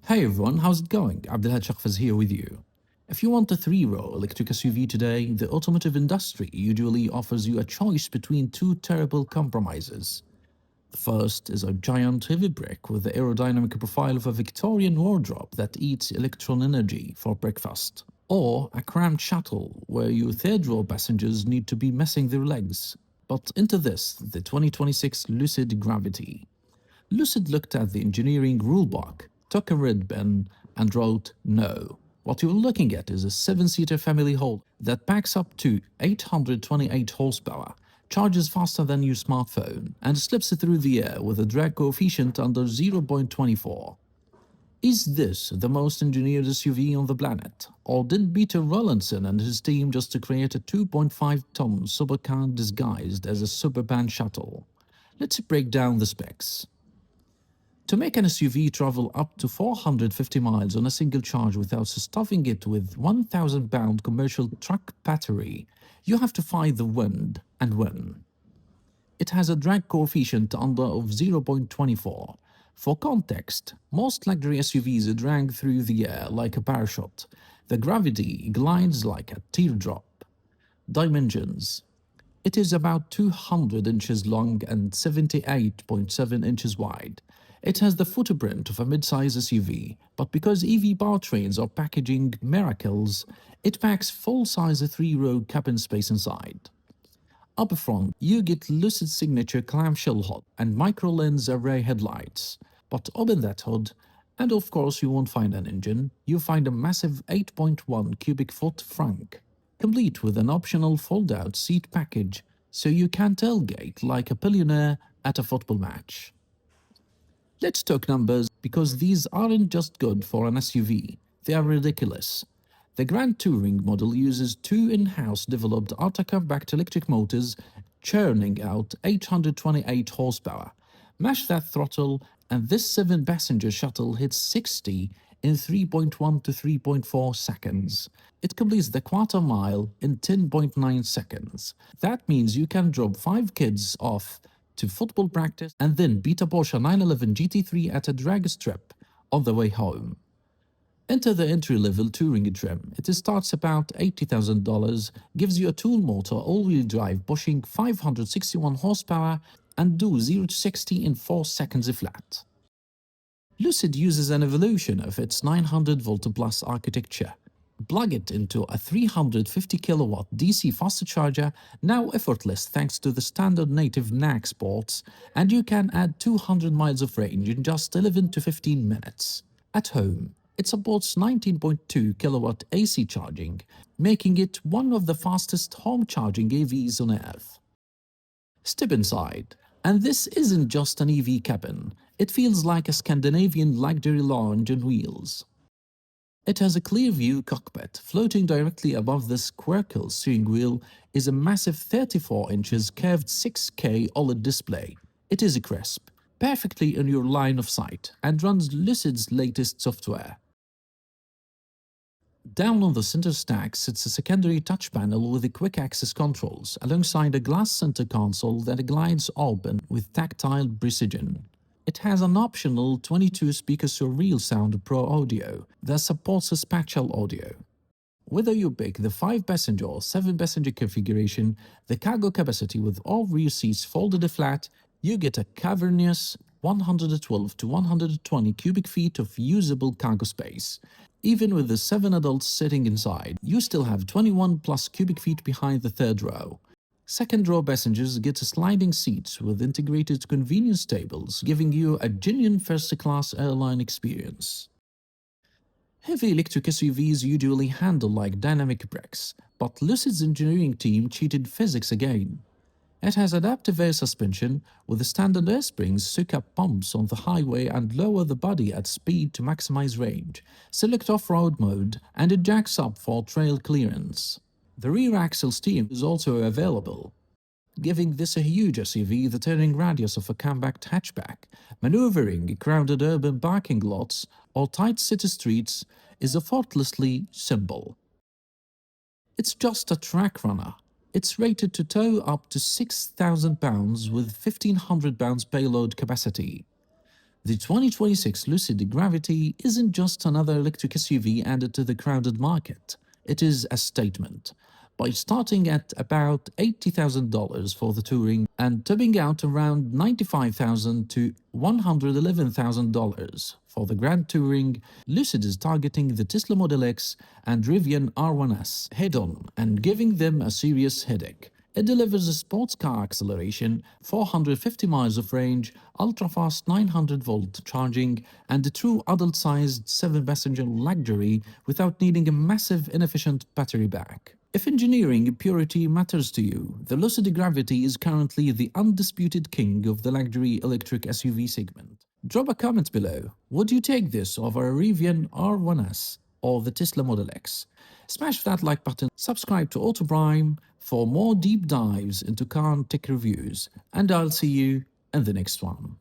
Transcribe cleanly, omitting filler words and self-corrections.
Hey everyone, how's it going? Abdelhad Shakfaz here with you. If you want a three-row electric SUV today, the automotive industry usually offers you a choice between two terrible compromises. The first is a giant heavy brick with the aerodynamic profile of a Victorian wardrobe that eats electron energy for breakfast, or a cramped shuttle where your third-row passengers need to be messing their legs. But into this, the 2026 Lucid Gravity. Lucid looked at the engineering rulebook, took a red pen, and wrote no. What you're looking at is a 7-seater family hold that packs up to 828 horsepower, charges faster than your smartphone, and slips through the air with a drag coefficient under 0.24. Is this the most engineered SUV on the planet? Or did Peter Rawlinson and his team just create a 2.5-ton supercar disguised as a supervan shuttle? Let's break down the specs. To make an SUV travel up to 450 miles on a single charge without stuffing it with 1,000-pound commercial truck battery, you have to fight the wind and win. It has a drag coefficient under of 0.24. For context, most luxury SUVs drag through the air like a parachute. The Gravity glides like a teardrop. Dimensions. It is about 200 inches long and 78.7 inches wide. It has the footprint of a midsize SUV, but because EV powertrains are packaging miracles, it packs full-size 3-row cabin space inside. Up front, you get Lucid signature clamshell hood and micro-lens array headlights. But open that hood, and of course you won't find an engine, you find a massive 8.1 cubic foot Frunk, complete with an optional fold-out seat package so you can tailgate like a billionaire at a football match. Let's talk numbers, because these aren't just good for an SUV, they are ridiculous. The Grand Touring model uses two in-house developed ultra-compact electric motors churning out 828 horsepower. Mash that throttle and this 7-passenger shuttle hits 60 in 3.1 to 3.4 seconds. It completes the quarter mile in 10.9 seconds. That means you can drop 5 kids off to football practice and then beat a Porsche 911 GT3 at a drag strip on the way home. Enter the entry-level touring trim. It starts about $80,000, gives you a tool motor all-wheel drive pushing 561 horsepower and do 0 to 60 in 4 seconds flat. Lucid uses an evolution of its 900-volt plus architecture. Plug it into a 350 kilowatt DC fast charger, now effortless thanks to the standard native NAC ports, and you can add 200 miles of range in just 11 to 15 minutes. At home, it supports 19.2 kilowatt AC charging, making it one of the fastest home charging EVs on earth. Step inside, and this isn't just an EV cabin, it feels like a Scandinavian luxury lounge on wheels. It has a clear view cockpit. Floating directly above the squircle steering wheel is a massive 34 inches curved 6K OLED display. It is crisp, perfectly in your line of sight, and runs Lucid's latest software. Down on the center stack sits a secondary touch panel with quick access controls, alongside a glass center console that glides open with tactile precision. It has an optional 22-speaker Surreal Sound Pro audio that supports spatial audio. Whether you pick the 5-passenger or 7-passenger configuration, the cargo capacity with all rear seats folded flat, you get a cavernous 112 to 120 cubic feet of usable cargo space. Even with the 7 adults sitting inside, you still have 21 plus cubic feet behind the third row. Second-row passengers get sliding seats with integrated convenience tables, giving you a genuine first-class airline experience. Heavy electric SUVs usually handle like dynamic brakes, but Lucid's engineering team cheated physics again. It has adaptive air suspension, with standard air springs soak up pumps on the highway and lower the body at speed to maximize range. Select off-road mode, and it jacks up for trail clearance. The rear axle steer is also available, giving this a huge SUV the turning radius of a compact hatchback. Maneuvering crowded urban parking lots or tight city streets is effortlessly simple. It's just a track runner. It's rated to tow up to 6,000 pounds with 1,500 pounds payload capacity. The 2026 Lucid Gravity isn't just another electric SUV added to the crowded market. It is a statement. By starting at about $80,000 for the Touring and topping out around $95,000 to $111,000 for the Grand Touring, Lucid is targeting the Tesla Model X and Rivian R1S head-on and giving them a serious headache. It delivers a sports car acceleration, 450 miles of range, ultra-fast 900-volt charging, and a true adult-sized 7-passenger luxury without needing a massive, inefficient battery pack. If engineering purity matters to you, the Lucid Gravity is currently the undisputed king of the luxury electric SUV segment. Drop a comment below. Would you take this over a Rivian R1S or the Tesla Model X? Smash that like button, subscribe to AutoPrime for more deep dives into car and tech reviews, and I'll see you in the next one.